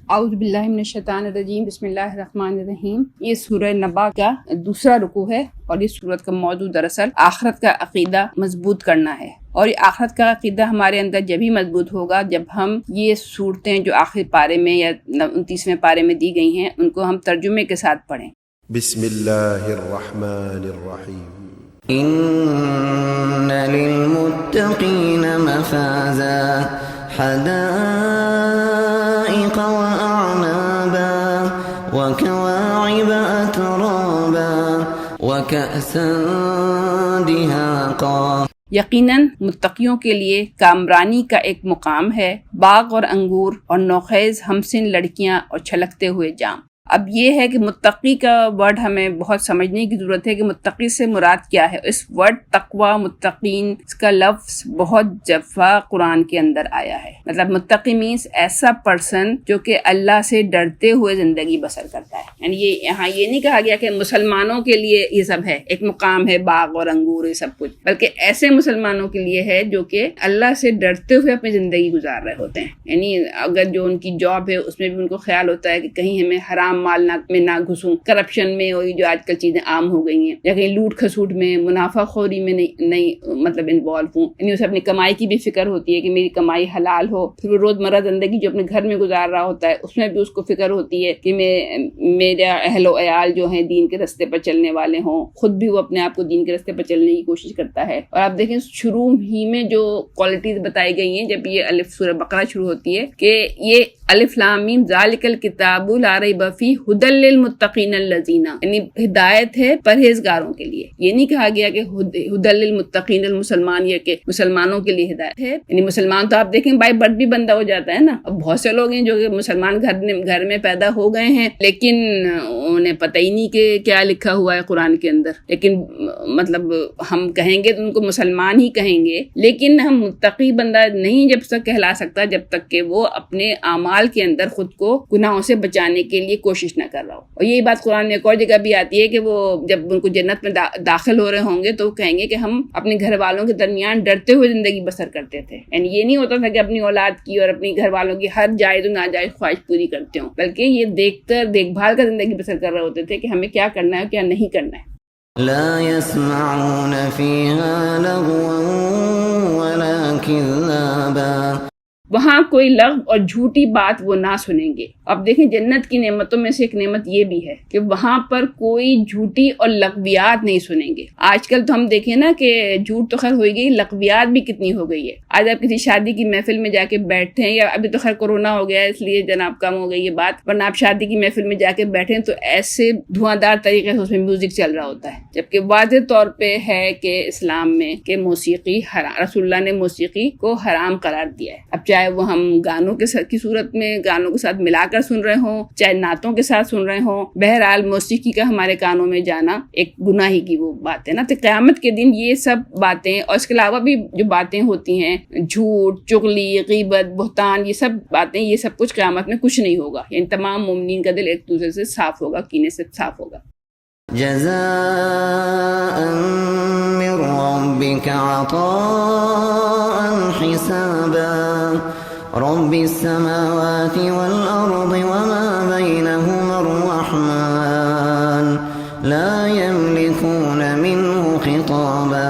اعوذ باللہ من الشیطان الرجیم، بسم اللہ الرحمن الرحیم۔ یہ سورہ نبا کا دوسرا رکوع ہے اور اس سورت کا موضوع دراصل آخرت کا عقیدہ مضبوط کرنا ہے، اور یہ آخرت کا عقیدہ ہمارے اندر جبھی مضبوط ہوگا جب ہم یہ صورتیں جو آخری پارے میں یا 29ویں پارے میں دی گئی ہیں ان کو ہم ترجمے کے ساتھ پڑھیں۔ بسم اللہ الرحمن الرحیم۔ ان للمتقین مفازا حدائق واعنابا وكواعب اترابا وكأسا دهاقا۔ یقیناً متقیوں کے لیے کامرانی کا ایک مقام ہے، باغ اور انگور اور نوخیز ہمسن لڑکیاں اور چھلکتے ہوئے جام۔ اب یہ ہے کہ متقی کا ورڈ ہمیں بہت سمجھنے کی ضرورت ہے کہ متقی سے مراد کیا ہے۔ اس ورڈ تقوی، متقین، اس کا لفظ بہت دفعہ قرآن کے اندر آیا ہے۔ مطلب متقی مینس ایسا پرسن جو کہ اللہ سے ڈرتے ہوئے زندگی بسر کرتا ہے۔ یعنی یہ یہاں یہ نہیں کہا گیا کہ مسلمانوں کے لیے یہ سب ہے، ایک مقام ہے باغ اور انگور یہ سب کچھ، بلکہ ایسے مسلمانوں کے لیے ہے جو کہ اللہ سے ڈرتے ہوئے اپنی زندگی گزار رہے ہوتے ہیں۔ یعنی اگر جو ان کی جاب ہے اس میں بھی ان کو خیال ہوتا ہے کہ کہیں ہمیں حرام مال میں نہ گھسوں، کرپشن میں، اور جو آج کل چیزیں عام ہو گئی ہیں، یا کہیں لوٹ کھسوٹ میں، منافع خوری میں نہیں مطلب انوالو ہوں۔ یعنی اسے اپنی کمائی کی بھی فکر ہوتی ہے کہ میری کمائی حلال ہو۔ پھر وہ روزمرہ زندگی جو اپنے گھر میں گزار رہا ہوتا ہے اس میں بھی اس کو فکر ہوتی ہے کہ میرا اہل و عیال جو ہیں دین کے راستے پر چلنے والے ہوں، خود بھی وہ اپنے آپ کو دین کے راستے پر چلنے کی کوشش کرتا ہے۔ اور آپ دیکھیں شروع ہی میں جو کوالٹیز بتائی گئی ہیں جب یہ الف سورہ بقرہ شروع ہوتی ہے کہ یہ الف لام میم ذالک الکتاب لا ریب فیہ ھدی للمتقین الذین، یعنی ہدایت ہے پرہیزگاروں کے لیے۔ یہ نہیں کہا گیا کہ ھدی للمتقین المسلمان، یہ کہ مسلمانوں کے لیے ہدایت ہے۔ یعنی مسلمان تو آپ دیکھیں بائی برتھ بھی بندہ ہو جاتا ہے نا۔ اب بہت سے لوگ ہیں جو کہ مسلمان گھر میں پیدا ہو گئے ہیں لیکن انہیں پتہ ہی نہیں کہ کیا لکھا ہوا ہے قرآن کے اندر، لیکن مطلب ہم کہیں گے تو ان کو مسلمان ہی کہیں گے، لیکن ہم متقی بندہ نہیں جب تک کہلا سکتا جب تک کہ وہ اپنے اعمال کے اندر خود کو گناہوں سے بچانے کے لیے کوشش نہ کر رہا ہو۔ اور یہی بات قرآن میں ایک اور جگہ بھی آتی ہے کہ وہ جب ان کو جنت میں داخل ہو رہے ہوں گے تو وہ کہیں گے کہ ہم اپنے گھر والوں کے درمیان ڈرتے ہوئے زندگی بسر کرتے تھے۔ یعنی یہ نہیں ہوتا تھا کہ اپنی اولاد کی اور اپنی گھر والوں کی ہر جائز و ناجائز خواہش پوری کرتے ہوں، بلکہ یہ دیکھ بھال کر زندگی بسر کر رہے ہوتے تھے کہ ہمیں کیا کرنا ہے اور کیا نہیں کرنا ہے۔ لا يسمعون فيها لغوا ولا كذابا۔ وہاں کوئی لغو اور جھوٹی بات وہ نہ سنیں گے۔ اب دیکھیں جنت کی نعمتوں میں سے ایک نعمت یہ بھی ہے کہ وہاں پر کوئی جھوٹی اور لغویات نہیں سنیں گے۔ آج کل تو ہم دیکھیں نا کہ جھوٹ تو خیر ہوئی گئی، لغویات بھی کتنی ہو گئی ہے۔ آج آپ کسی شادی کی محفل میں جا کے بیٹھیں، یا ابھی تو خیر کورونا ہو گیا ہے اس لیے جناب کم ہو گئی یہ بات، ورنہ آپ شادی کی محفل میں جا کے بیٹھیں تو ایسے دھواں دار طریقے سے اس میں میوزک چل رہا ہوتا ہے، جبکہ واضح طور پہ ہے کہ اسلام میں کہ موسیقی حرام، رسول اللہ نے موسیقی کو حرام قرار دیا ہے۔ اب چاہے وہ ہم گانوں کی صورت میں گانوں کے ساتھ ملا کر سن رہے ہوں، چاہے نعتوں کے ساتھ سن رہے ہوں، بہرحال موسیقی کا ہمارے کانوں میں جانا ایک گناہ ہی کی وہ بات ہے نا۔ تو قیامت کے دن یہ سب باتیں اور اس کے علاوہ بھی جو باتیں ہوتی ہیں، جھوٹ، چغلی، غیبت، بہتان، یہ سب باتیں، یہ سب کچھ قیامت میں کچھ نہیں ہوگا۔ یعنی تمام مومنین کا دل ایک دوسرے سے صاف ہوگا، کینے سے صاف ہوگا۔ جزاء من ربك عطاء حسابا رب السماوات والأرض وما بينهما الرحمن لا يملكون منه خطابا۔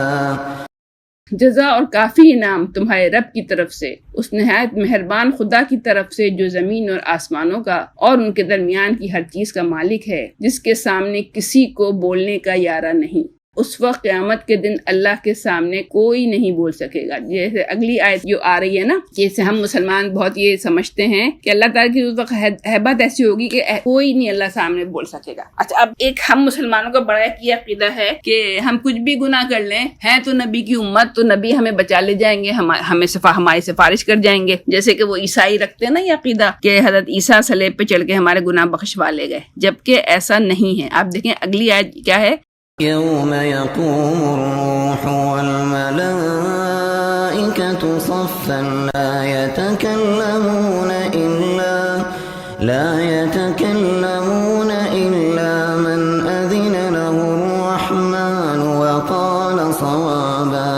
جزا اور کافی انعام تمہارے رب کی طرف سے، اس نہایت مہربان خدا کی طرف سے جو زمین اور آسمانوں کا اور ان کے درمیان کی ہر چیز کا مالک ہے، جس کے سامنے کسی کو بولنے کا یارہ نہیں۔ اس وقت قیامت کے دن اللہ کے سامنے کوئی نہیں بول سکے گا۔ جیسے اگلی آیت جو آ رہی ہے نا، جیسے ہم مسلمان بہت یہ سمجھتے ہیں کہ اللہ تعالیٰ کی اس وقت ہیبت ایسی ہوگی کہ کوئی نہیں اللہ سامنے بول سکے گا۔ اچھا، اب ایک ہم مسلمانوں کا بڑا یہ عقیدہ ہے کہ ہم کچھ بھی گناہ کر لیں، ہیں تو نبی کی امت، تو نبی ہمیں بچا لے جائیں گے، ہماری سفارش کر جائیں گے۔ جیسے کہ وہ عیسائی رکھتے ہیں نا یہ عقیدہ کہ حضرت عیسیٰ صلیب پہ چڑھ کے ہمارے گناہ بخشوا لے گئے، جبکہ ایسا نہیں ہے۔ آپ دیکھیں اگلی آیت کیا ہے، يوم يقوم الروح والملائكة صفا لا يتكلمون إلا من أذن له الرحمن وقال صوابا۔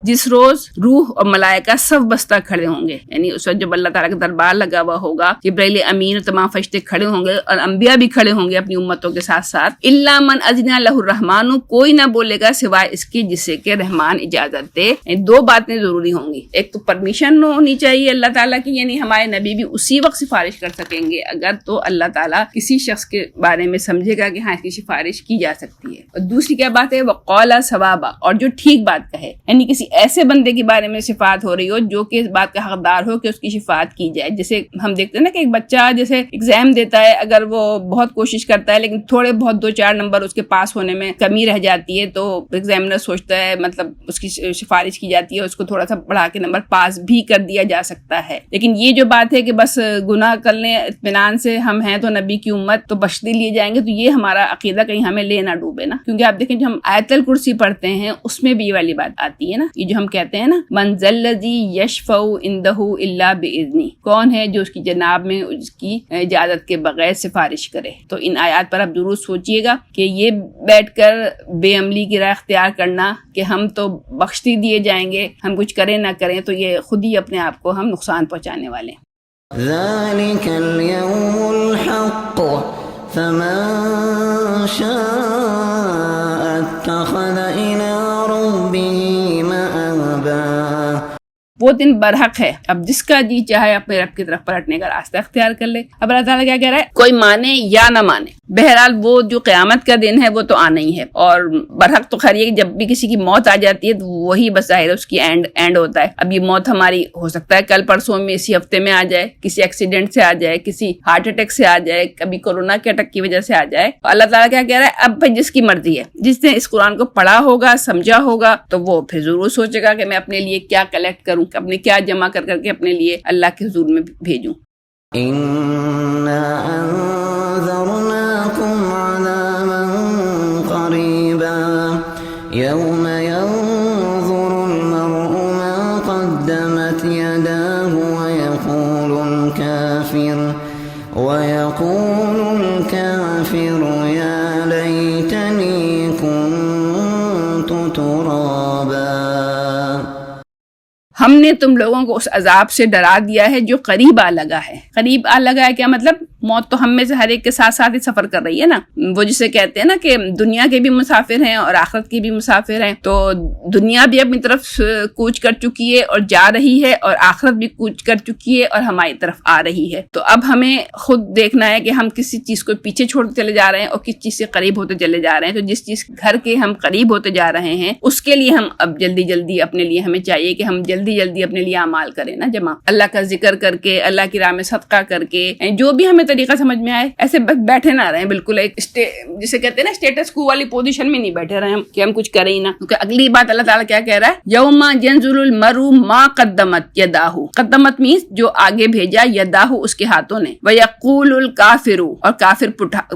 جس روز روح اور ملائکہ سب بستہ کھڑے ہوں گے، یعنی اس وقت جب اللہ تعالیٰ کا دربار لگا ہوا ہوگا، جبرائیل امین اور تمام فرشتے کھڑے ہوں گے اور انبیاء بھی کھڑے ہوں گے اپنی امتوں کے ساتھ ساتھ، الا من اذن لہ الرحمن، کوئی نہ بولے گا سوائے اس کی جسے کہ رحمان اجازت دے۔ دو باتیں ضروری ہوں گی، ایک تو پرمیشن ہونی چاہیے اللہ تعالیٰ کی، یعنی ہمارے نبی بھی اسی وقت سفارش کر سکیں گے اگر تو اللہ تعالیٰ کسی شخص کے بارے میں سمجھے گا کہ ہاں اس کی سفارش کی جا سکتی ہے۔ اور دوسری کیا بات ہے، وقال ثوابا، اور جو ٹھیک بات کہے، یعنی کسی ایسے بندے کے بارے میں شفاعت ہو رہی ہو جو کہ اس بات کا حقدار ہو کہ اس کی شفاعت کی جائے۔ جیسے ہم دیکھتے ہیں نا کہ ایک بچہ جیسے ایگزام دیتا ہے، اگر وہ بہت کوشش کرتا ہے لیکن تھوڑے بہت 2-4 نمبر اس کے پاس ہونے میں کمی رہ جاتی ہے تو ایگزامنر سوچتا ہے، مطلب اس کی سفارش کی جاتی ہے، اس کو تھوڑا سا بڑھا کے نمبر پاس بھی کر دیا جا سکتا ہے۔ لیکن یہ جو بات ہے کہ بس گناہ کر لیں اطمینان سے، ہم ہیں تو نبی کی امت تو بخش لیے جائیں گے، تو یہ ہمارا عقیدہ کہیں ہمیں لے نہ ڈوبے نا، کیونکہ آپ دیکھیں جو ہم آیت الکرسی پڑھتے ہیں اس میں بھی یہ والی بات آتی ہے نا، یہ جو ہم کہتے ہیں نا من ذا الذی یشفع عندہ الا باذنہ، کون ہے جو اس کی جناب میں اس کی اجازت کے بغیر سفارش کرے۔ تو ان آیات پر آپ ضرور سوچئے گا کہ یہ بیٹھ کر بے عملی کی راہ اختیار کرنا کہ ہم تو بخشتی دیے جائیں گے، ہم کچھ کریں نہ کریں، تو یہ خود ہی اپنے آپ کو ہم نقصان پہنچانے والے ہیں۔ ذلك اليوم الحق فمن شاء اتخذ إلى ربه مآبا، وہ دن برحق ہے، اب جس کا جی چاہے اپنے رب کی طرف پلٹنے کا راستہ اختیار کر لے۔ اب اللہ تعالیٰ کیا کہہ رہا ہے، کوئی مانے یا نہ مانے، بہرحال وہ جو قیامت کا دن ہے وہ تو آنا ہی ہے۔ اور برحق تو خیر یہ کہ جب بھی کسی کی موت آ جاتی ہے تو وہی بظاہر اس کی اینڈ ہوتا ہے۔ اب یہ موت ہماری ہو سکتا ہے کل پرسوں میں، اسی ہفتے میں آ جائے، کسی ایکسیڈنٹ سے آ جائے، کسی ہارٹ اٹیک سے آ جائے، کبھی کورونا کے اٹیک کی وجہ سے آ جائے۔ اللہ تعالیٰ کیا کہہ رہا ہے، اب جس کی مرضی ہے، جس نے اس قرآن کو پڑھا ہوگا، سمجھا ہوگا، تو وہ پھر ضرور سوچے گا کہ میں اپنے لیے کیا کلیکٹ کروں، اپنے کیا جمع کر کے اپنے لیے اللہ کے حضور میں بھیجوں۔ إنا أنذرناكم عذابا قريبا يوم ينظر المرء ما قدمت يداه ويقول الكافر يا ليتني كنت ترابا۔ ہم نے تم لوگوں کو اس عذاب سے ڈرا دیا ہے جو قریب آ لگا ہے۔ قریب آ لگا ہے کیا مطلب؟ موت تو ہم میں سے ہر ایک کے ساتھ ساتھ ہی سفر کر رہی ہے نا۔ وہ جسے کہتے ہیں نا کہ دنیا کے بھی مسافر ہیں اور آخرت کے بھی مسافر ہیں، تو دنیا بھی اپنی طرف کوچ کر چکی ہے اور جا رہی ہے، اور آخرت بھی کوچ کر چکی ہے اور ہماری طرف آ رہی ہے۔ تو اب ہمیں خود دیکھنا ہے کہ ہم کسی چیز کو پیچھے چھوڑتے چلے جا رہے ہیں اور کس چیز سے قریب ہوتے چلے جا رہے ہیں۔ تو جس چیز گھر کے ہم قریب ہوتے جا رہے ہیں اس کے لیے ہم اب جلدی اپنے لیے ہمیں چاہیے کہ ہم جلدی اپنے لیے اعمال کریں نا جمع، اللہ کا ذکر کر کے، اللہ کی راہ میں صدقہ کر کے، جو بھی ہمیں طریقہ سمجھ میں آئے، ایسے بس بیٹھے نہ رہیں، بالکل ایک جسے کہتے ہیں نا اسٹیٹس کو والی پوزیشن میں نہیں بیٹھے رہے ہم کہ ہم کچھ کریں ہی نہ، کیونکہ اگلی بات اللہ تعالیٰ کیا کہہ رہا ہے، یوم ینظر المرء ما قدمت یداہ، قدمت مینس جو آگے بھیجا، یداہ اس کے ہاتھوں نے، ویقول الکافر، اور کافر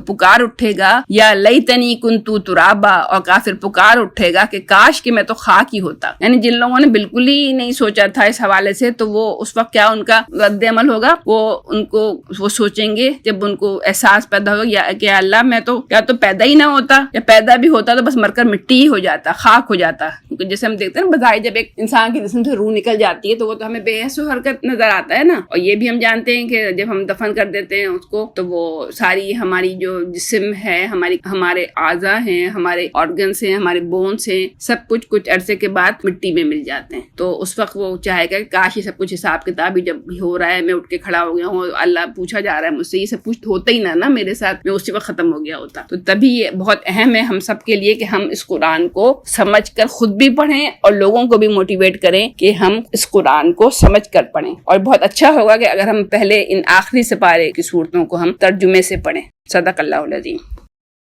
پکار اٹھے گا، یا لیتنی کنت ترابا، اور کافر پکار اٹھے گا کہ کاش کہ میں تو خاک ہی ہوتا۔ یعنی جن لوگوں نے بالکل ہی نہیں سوچا تھا اس حوالے سے، تو وہ اس وقت کیا ان کا رد عمل ہوگا، وہ سوچیں گے جب ان کو احساس پیدا ہوگا یا کہ اللہ میں تو کیا تو پیدا ہی نہ ہوتا، یا پیدا بھی ہوتا تو بس مر کر مٹی ہی ہو جاتا، خاک ہو جاتا۔ کیونکہ جیسے ہم دیکھتے ہیں نا بظاہر جب ایک انسان کے جسم سے روح نکل جاتی ہے تو وہ تو ہمیں بے حس و حرکت نظر آتا ہے نا، اور یہ بھی ہم جانتے ہیں کہ جب ہم دفن کر دیتے ہیں اس کو تو وہ ساری ہماری جو جسم ہے، ہمارے اعضاء ہیں، ہمارے آرگنس ہیں، ہمارے بونس ہیں، سب کچھ عرصے کے بعد مٹی میں مل جاتے ہیں۔ تو اس وقت وہ چاہے گا کہ کاش یہ سب کچھ حساب کتاب ہی جب بھی ہو رہا ہے، میں اٹھ کے کھڑا ہو گیا ہوں، اللہ پوچھا جا رہا ہے مجھ سے، یہ سب کچھ ہوتا ہی نہ میرے ساتھ، میں اسی وقت ختم ہو گیا ہوتا۔ تو تبھی یہ بہت اہم ہے ہم سب کے لیے کہ ہم اس قرآن کو سمجھ کر خود بھی پڑھیں اور لوگوں کو بھی موٹیویٹ کریں کہ ہم اس قرآن کو سمجھ کر پڑھیں۔ اور بہت اچھا ہوگا کہ اگر ہم پہلے ان آخری سپارے کی صورتوں کو ہم ترجمے سے پڑھیں۔ صدق اللہ العظیم۔